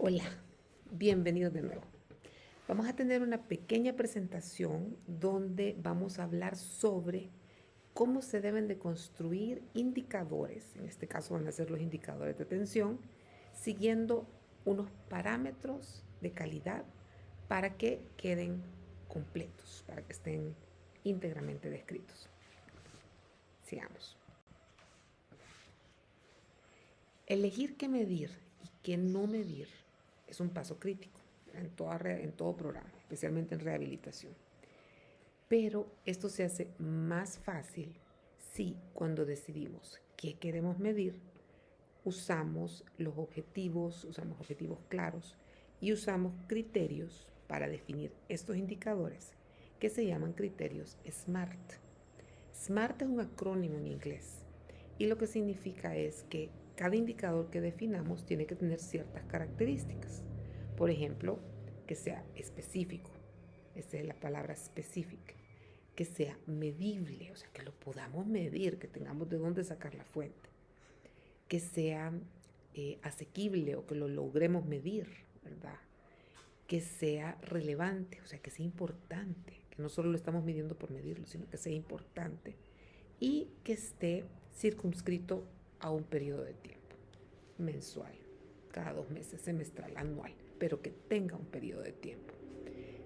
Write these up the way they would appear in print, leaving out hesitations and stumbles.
Hola, bienvenidos de nuevo. Vamos a tener una pequeña presentación donde vamos a hablar sobre cómo se deben de construir indicadores, en este caso van a ser los indicadores de atención, siguiendo unos parámetros de calidad para que queden completos, para que estén íntegramente descritos. Sigamos. Elegir qué medir y qué no medir es un paso crítico en todo programa, especialmente en rehabilitación. Pero esto se hace más fácil si cuando decidimos qué queremos medir, usamos objetivos claros y usamos criterios para definir estos indicadores que se llaman criterios SMART. SMART es un acrónimo en inglés y lo que significa es que cada indicador que definamos tiene que tener ciertas características. Por ejemplo, que sea específico, esa es la palabra específica, que sea medible, o sea, que lo podamos medir, que tengamos de dónde sacar la fuente, que sea asequible o que lo logremos medir, ¿verdad? Que sea relevante, o sea, que sea importante, que no solo lo estamos midiendo por medirlo, sino que sea importante y que esté circunscrito a un periodo de tiempo, mensual, cada 2 meses, semestral, anual, pero que tenga un periodo de tiempo.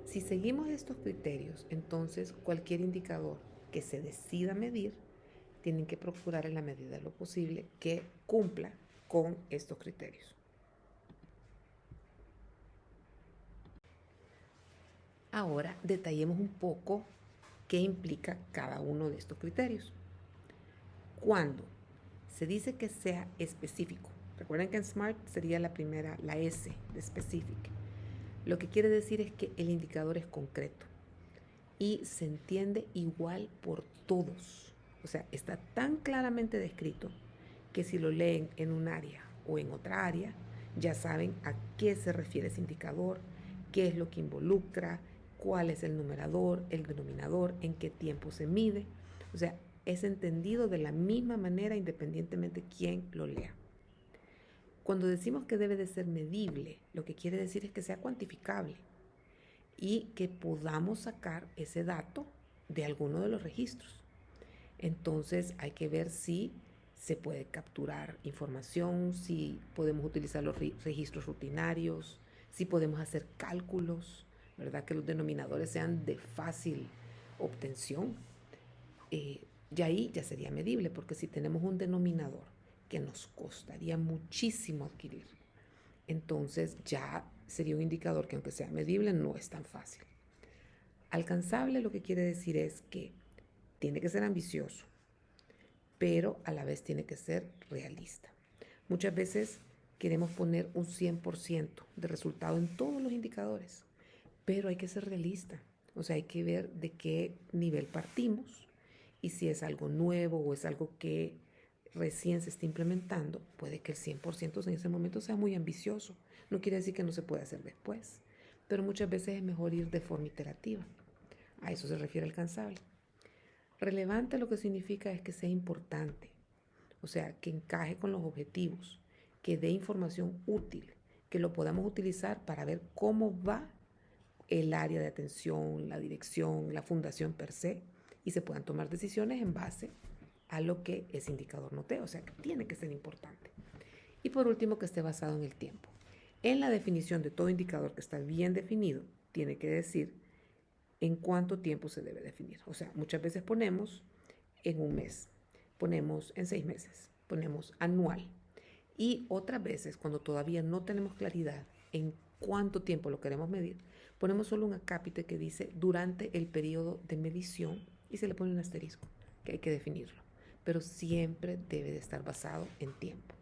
Si seguimos estos criterios, entonces cualquier indicador que se decida medir, tienen que procurar en la medida de lo posible que cumpla con estos criterios. Ahora detallemos un poco qué implica cada uno de estos criterios. Cuando se dice que sea específico, recuerden que en SMART sería la primera, la S de specific. Lo que quiere decir es que el indicador es concreto y se entiende igual por todos. O sea, está tan claramente descrito que si lo leen en un área o en otra área, ya saben a qué se refiere ese indicador, qué es lo que involucra, cuál es el numerador, el denominador, en qué tiempo se mide. O sea, es entendido de la misma manera independientemente quién lo lea. Cuando decimos que debe de ser medible, lo que quiere decir es que sea cuantificable y que podamos sacar ese dato de alguno de los registros. Entonces hay que ver si se puede capturar información, si podemos utilizar los registros rutinarios, si podemos hacer cálculos, ¿verdad? Que los denominadores sean de fácil obtención. Y ahí ya sería medible, porque si tenemos un denominador que nos costaría muchísimo adquirir, entonces ya sería un indicador que aunque sea medible no es tan fácil. Alcanzable lo que quiere decir es que tiene que ser ambicioso, pero a la vez tiene que ser realista. Muchas veces queremos poner un 100% de resultado en todos los indicadores, pero hay que ser realista. O sea, hay que ver de qué nivel partimos y si es algo nuevo o es algo que recién se está implementando, puede que el 100% en ese momento sea muy ambicioso. No quiere decir que no se pueda hacer después, pero muchas veces es mejor ir de forma iterativa. A eso se refiere alcanzable. Relevante lo que significa es que sea importante, o sea, que encaje con los objetivos, que dé información útil, que lo podamos utilizar para ver cómo va el área de atención, la dirección, la fundación per se, y se puedan tomar decisiones en base a lo que ese indicador note, o sea, que tiene que ser importante. Y por último, que esté basado en el tiempo. En la definición de todo indicador que está bien definido, tiene que decir en cuánto tiempo se debe definir. O sea, muchas veces ponemos en un mes, ponemos en 6 meses, ponemos anual. Y otras veces, cuando todavía no tenemos claridad en cuánto tiempo lo queremos medir, ponemos solo un acápite que dice durante el periodo de medición y se le pone un asterisco, que hay que definirlo. Pero siempre debe de estar basado en tiempo.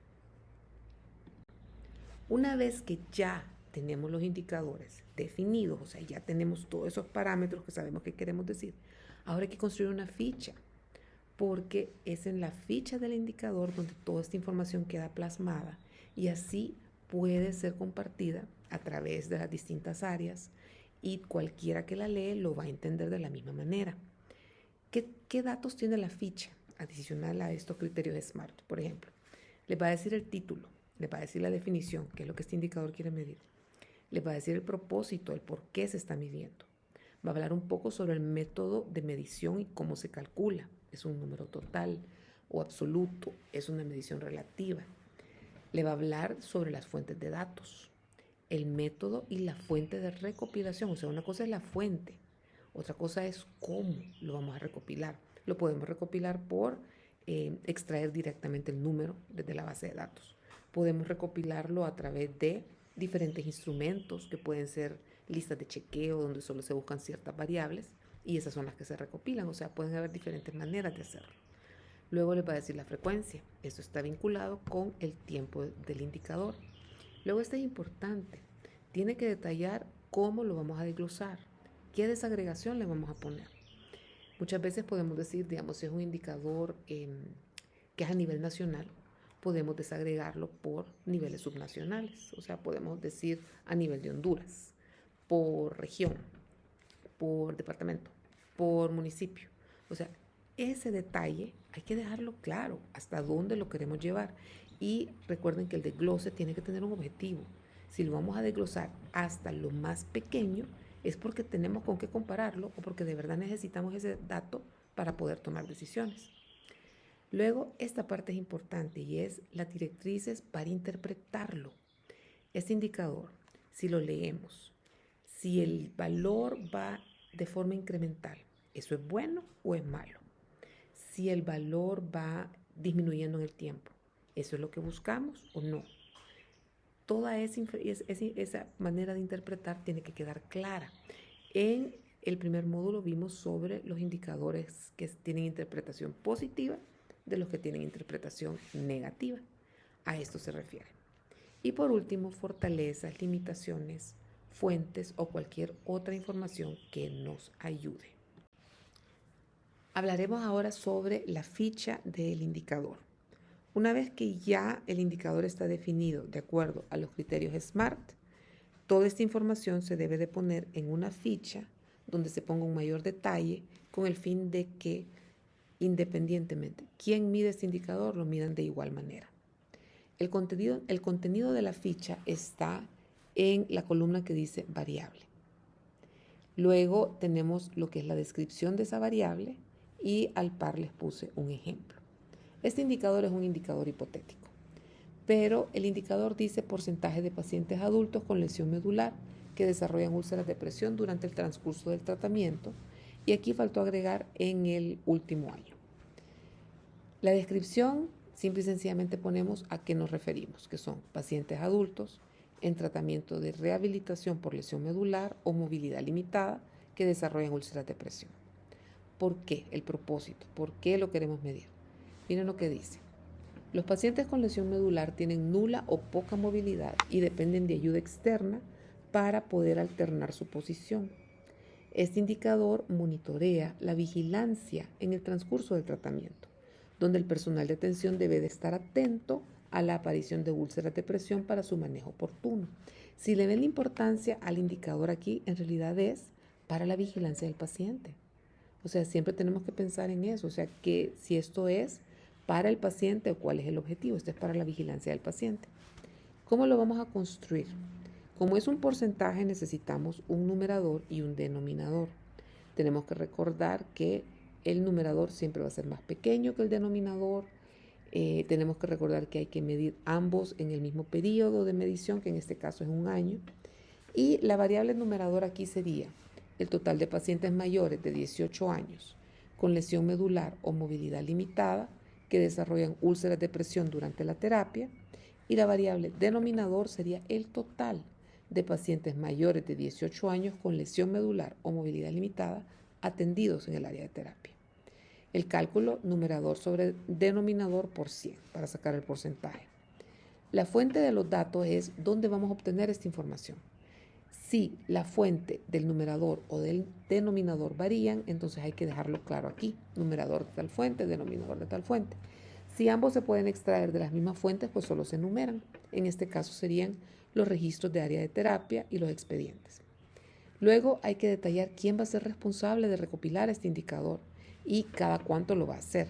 Una vez que ya tenemos los indicadores definidos, o sea, ya tenemos todos esos parámetros que sabemos que queremos decir, ahora hay que construir una ficha, porque es en la ficha del indicador donde toda esta información queda plasmada y así puede ser compartida a través de las distintas áreas y cualquiera que la lee lo va a entender de la misma manera. ¿Qué datos tiene la ficha adicional a estos criterios de SMART? Por ejemplo, les va a decir el título, le va a decir la definición, qué es lo que este indicador quiere medir. Le va a decir el propósito, el por qué se está midiendo. Va a hablar un poco sobre el método de medición y cómo se calcula. ¿Es un número total o absoluto? ¿Es una medición relativa? Le va a hablar sobre las fuentes de datos, el método y la fuente de recopilación. O sea, una cosa es la fuente, otra cosa es cómo lo vamos a recopilar. Lo podemos recopilar por extraer directamente el número desde la base de datos. Podemos recopilarlo a través de diferentes instrumentos que pueden ser listas de chequeo donde solo se buscan ciertas variables y esas son las que se recopilan. O sea, pueden haber diferentes maneras de hacerlo. Luego les va a decir la frecuencia. Esto está vinculado con el tiempo del indicador. Luego este es importante. Tiene que detallar cómo lo vamos a desglosar, qué desagregación le vamos a poner. Muchas veces podemos decir, digamos, si es un indicador que es a nivel nacional, podemos desagregarlo por niveles subnacionales. O sea, podemos decir a nivel de Honduras, por región, por departamento, por municipio. O sea, ese detalle hay que dejarlo claro, hasta dónde lo queremos llevar. Y recuerden que el desglose tiene que tener un objetivo. Si lo vamos a desglosar hasta lo más pequeño, es porque tenemos con qué compararlo o porque de verdad necesitamos ese dato para poder tomar decisiones. Luego, esta parte es importante y es las directrices para interpretarlo. Este indicador, si lo leemos, si el valor va de forma incremental, ¿eso es bueno o es malo? Si el valor va disminuyendo en el tiempo, ¿eso es lo que buscamos o no? Toda esa manera de interpretar tiene que quedar clara. En el primer módulo vimos sobre los indicadores que tienen interpretación positiva de los que tienen interpretación negativa. A esto se refiere. Y por último, fortalezas, limitaciones, fuentes o cualquier otra información que nos ayude. Hablaremos ahora sobre la ficha del indicador. Una vez que ya el indicador está definido de acuerdo a los criterios SMART, toda esta información se debe de poner en una ficha donde se ponga un mayor detalle con el fin de que independientemente quién mide este indicador, lo midan de igual manera. El contenido de la ficha está en la columna que dice variable. Luego tenemos lo que es la descripción de esa variable y al par les puse un ejemplo. Este indicador es un indicador hipotético, pero el indicador dice porcentaje de pacientes adultos con lesión medular que desarrollan úlceras de presión durante el transcurso del tratamiento y aquí faltó agregar en el último año. La descripción, simple y sencillamente ponemos a qué nos referimos, que son pacientes adultos en tratamiento de rehabilitación por lesión medular o movilidad limitada que desarrollan úlceras de presión. ¿Por qué? El propósito. ¿Por qué lo queremos medir? Miren lo que dice. Los pacientes con lesión medular tienen nula o poca movilidad y dependen de ayuda externa para poder alternar su posición. Este indicador monitorea la vigilancia en el transcurso del tratamiento, donde el personal de atención debe de estar atento a la aparición de úlceras de presión para su manejo oportuno. Si le ven la importancia al indicador aquí, en realidad es para la vigilancia del paciente. O sea, siempre tenemos que pensar en eso, o sea, que si esto es para el paciente o cuál es el objetivo, esto es para la vigilancia del paciente. ¿Cómo lo vamos a construir? Como es un porcentaje, necesitamos un numerador y un denominador. Tenemos que recordar que el numerador siempre va a ser más pequeño que el denominador. Tenemos que recordar que hay que medir ambos en el mismo periodo de medición, que en este caso es un año. Y la variable numerador aquí sería el total de pacientes mayores de 18 años con lesión medular o movilidad limitada que desarrollan úlceras de presión durante la terapia. Y la variable denominador sería el total de pacientes mayores de 18 años con lesión medular o movilidad limitada atendidos en el área de terapia. El cálculo numerador sobre denominador por 100 para sacar el porcentaje. La fuente de los datos es dónde vamos a obtener esta información. Si la fuente del numerador o del denominador varían, entonces hay que dejarlo claro aquí. Numerador de tal fuente, denominador de tal fuente. Si ambos se pueden extraer de las mismas fuentes, pues solo se enumeran. En este caso serían los registros de área de terapia y los expedientes. Luego hay que detallar quién va a ser responsable de recopilar este indicador y cada cuánto lo va a hacer.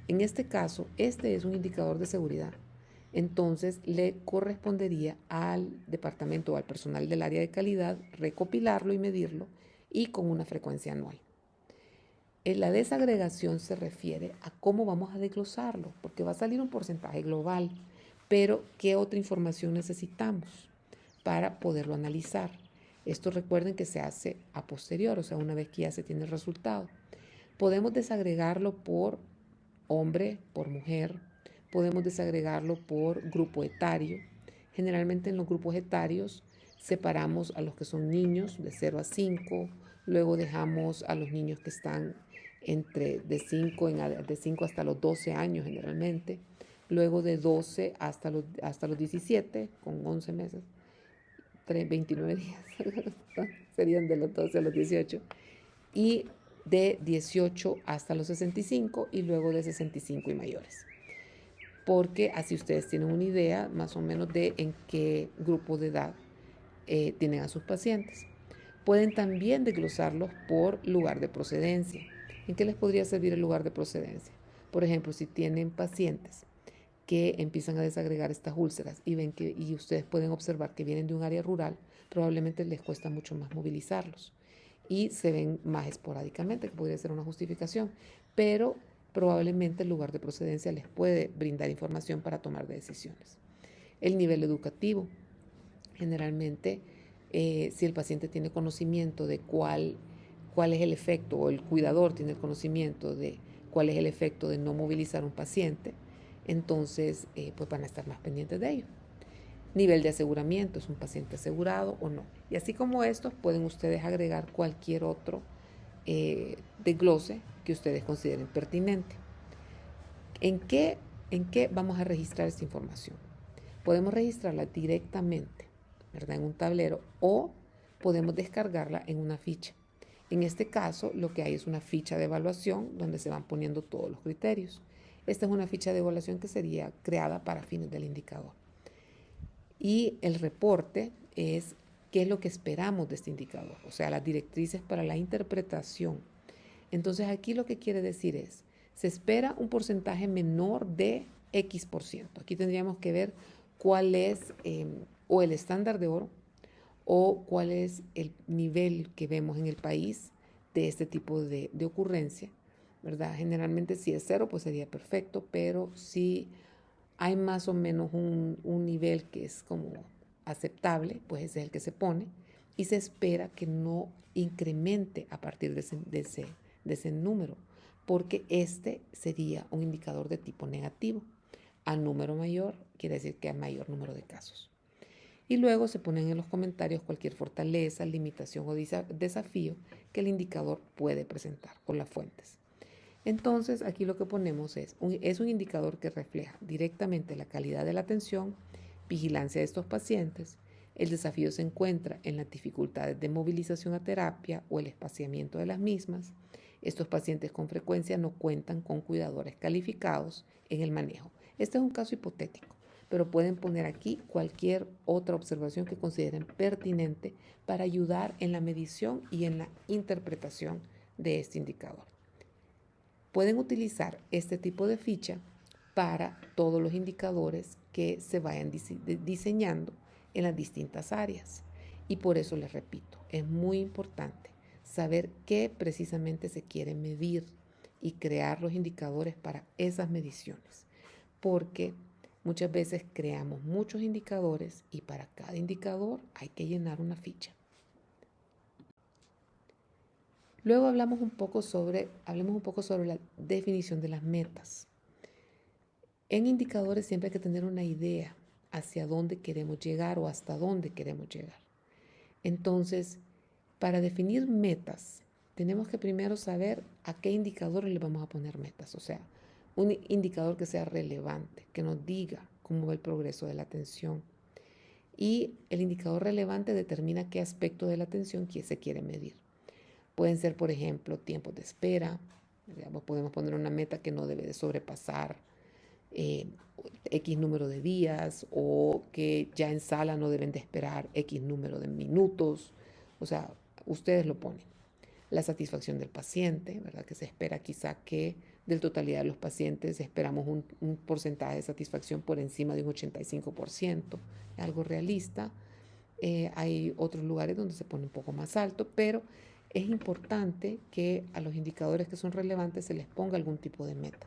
En este caso, este es un indicador de seguridad. entonces le correspondería al departamento o al personal del área de calidad recopilarlo y medirlo y con una frecuencia anual. La desagregación se refiere a cómo vamos a desglosarlo, porque va a salir un porcentaje global, pero ¿qué otra información necesitamos para poderlo analizar? Esto recuerden que se hace a posterior, o sea, una vez que ya se tiene el resultado. Podemos desagregarlo por hombre, por mujer, podemos desagregarlo por grupo etario. Generalmente en los grupos etarios separamos a los que son niños de 0 a 5, luego dejamos a los niños que están de 5 hasta los 12 años generalmente, luego de 12 hasta los 17 con 11 meses, 29 días, serían de los 12 a los 18, y de 18 hasta los 65 y luego de 65 y mayores. Porque así ustedes tienen una idea más o menos de en qué grupo de edad tienen a sus pacientes. Pueden también desglosarlos por lugar de procedencia. ¿En qué les podría servir el lugar de procedencia? Por ejemplo, si tienen pacientes que empiezan a desagregar estas úlceras y ustedes pueden observar que vienen de un área rural, probablemente les cuesta mucho más movilizarlos y se ven más esporádicamente, que podría ser una justificación, pero probablemente el lugar de procedencia les puede brindar información para tomar decisiones. El nivel educativo, generalmente, si el paciente tiene conocimiento de cuál es el efecto, o el cuidador tiene el conocimiento de cuál es el efecto de no movilizar un paciente, entonces pues van a estar más pendientes de ello. Nivel de aseguramiento, ¿es un paciente asegurado o no? Y así como estos, pueden ustedes agregar cualquier otro desglose que ustedes consideren pertinente. ¿En qué vamos a registrar esta información? Podemos registrarla directamente, ¿verdad?, en un tablero, o podemos descargarla en una ficha. En este caso, lo que hay es una ficha de evaluación donde se van poniendo todos los criterios. Esta es una ficha de evaluación que sería creada para fines del indicador. Y el reporte es qué es lo que esperamos de este indicador, o sea, las directrices para la interpretación. Entonces aquí lo que quiere decir es, se espera un porcentaje menor de X%. Aquí tendríamos que ver cuál es o el estándar de oro o cuál es el nivel que vemos en el país de este tipo de ocurrencia, ¿verdad? Generalmente si es 0, pues sería perfecto, pero si hay más o menos un nivel que es como aceptable, pues ese es el que se pone y se espera que no incremente a partir de ese número, porque este sería un indicador de tipo negativo. A número mayor quiere decir que hay mayor número de casos. Y luego se ponen en los comentarios cualquier fortaleza, limitación o desafío que el indicador puede presentar con las fuentes. Entonces, aquí lo que ponemos es un indicador que refleja directamente la calidad de la atención, vigilancia de estos pacientes. El desafío se encuentra en las dificultades de movilización a terapia o el espaciamiento de las mismas. Estos pacientes con frecuencia no cuentan con cuidadores calificados en el manejo. Este es un caso hipotético, pero pueden poner aquí cualquier otra observación que consideren pertinente para ayudar en la medición y en la interpretación de este indicador. Pueden utilizar este tipo de ficha para todos los indicadores que se vayan diseñando en las distintas áreas. Y por eso les repito, es muy importante saber qué precisamente se quiere medir y crear los indicadores para esas mediciones. Porque muchas veces creamos muchos indicadores y para cada indicador hay que llenar una ficha. Luego hablemos un poco sobre la definición de las metas. En indicadores siempre hay que tener una idea hacia dónde queremos llegar o hasta dónde queremos llegar. Entonces, para definir metas, tenemos que primero saber a qué indicadores le vamos a poner metas. O sea, un indicador que sea relevante, que nos diga cómo va el progreso de la atención. Y el indicador relevante determina qué aspecto de la atención se quiere medir. Pueden ser, por ejemplo, tiempos de espera. Podemos poner una meta que no debe de sobrepasar X número de días, o que ya en sala no deben de esperar X número de minutos. O sea, ustedes lo ponen. La satisfacción del paciente, ¿verdad? Que se espera quizá que Del totalidad de los pacientes esperamos un porcentaje de satisfacción por encima de un 85%, algo realista. Hay otros lugares donde se pone un poco más alto, pero es importante que a los indicadores que son relevantes se les ponga algún tipo de meta.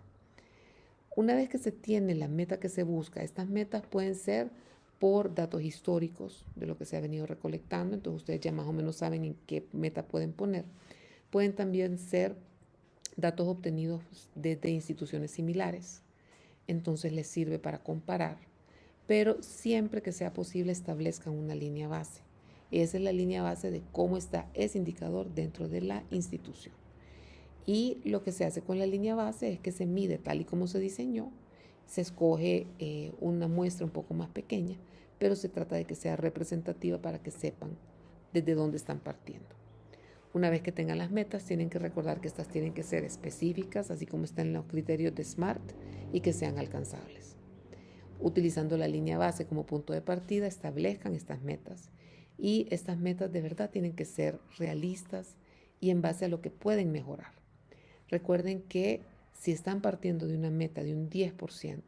Una vez que se tiene la meta que se busca, estas metas pueden ser por datos históricos de lo que se ha venido recolectando, entonces ustedes ya más o menos saben en qué meta pueden poner. Pueden también ser datos obtenidos desde instituciones similares, entonces les sirve para comparar, pero siempre que sea posible establezcan una línea base. Esa es la línea base de cómo está ese indicador dentro de la institución. Y lo que se hace con la línea base es que se mide tal y como se diseñó, se escoge una muestra un poco más pequeña, pero se trata de que sea representativa para que sepan desde dónde están partiendo. Una vez que tengan las metas, tienen que recordar que estas tienen que ser específicas, así como están los criterios de SMART, y que sean alcanzables. Utilizando la línea base como punto de partida, establezcan estas metas. Y estas metas de verdad tienen que ser realistas y en base a lo que pueden mejorar. Recuerden que si están partiendo de una meta de un 10%,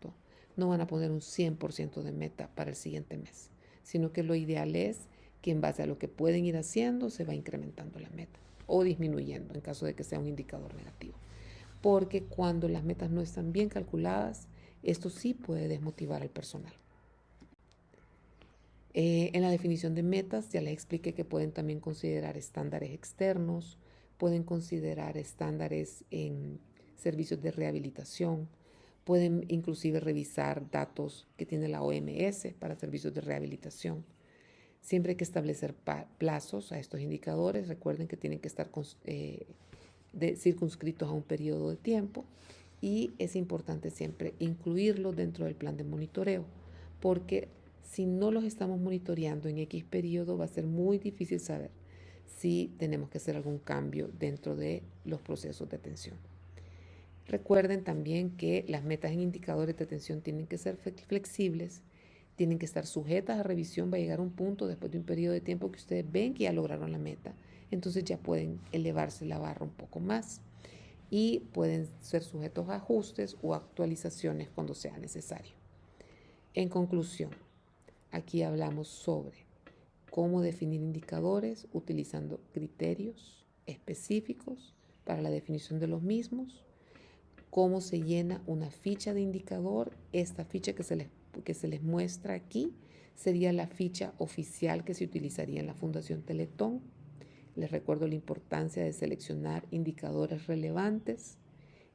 no van a poner un 100% de meta para el siguiente mes, sino que lo ideal es que en base a lo que pueden ir haciendo se va incrementando la meta o disminuyendo en caso de que sea un indicador negativo. Porque cuando las metas no están bien calculadas, esto sí puede desmotivar al personal. En la definición de metas ya les expliqué que pueden también considerar estándares externos, pueden considerar estándares en servicios de rehabilitación, pueden inclusive revisar datos que tiene la OMS para servicios de rehabilitación. Siempre hay que establecer plazos a estos indicadores. Recuerden que tienen que estar circunscritos a un periodo de tiempo y es importante siempre incluirlos dentro del plan de monitoreo, porque si no los estamos monitoreando en X periodo va a ser muy difícil saber si tenemos que hacer algún cambio dentro de los procesos de atención. Recuerden también que las metas en indicadores de atención tienen que ser flexibles, tienen que estar sujetas a revisión. Va a llegar un punto después de un periodo de tiempo que ustedes ven que ya lograron la meta, entonces ya pueden elevarse la barra un poco más y pueden ser sujetos a ajustes o actualizaciones cuando sea necesario. En conclusión, aquí hablamos sobre cómo definir indicadores utilizando criterios específicos para la definición de los mismos, cómo se llena una ficha de indicador. Esta ficha que se les muestra aquí sería la ficha oficial que se utilizaría en la Fundación Teletón. Les recuerdo la importancia de seleccionar indicadores relevantes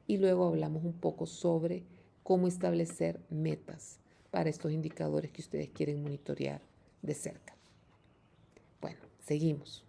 y luego hablamos un poco sobre cómo establecer metas para estos indicadores que ustedes quieren monitorear de cerca. Bueno, seguimos.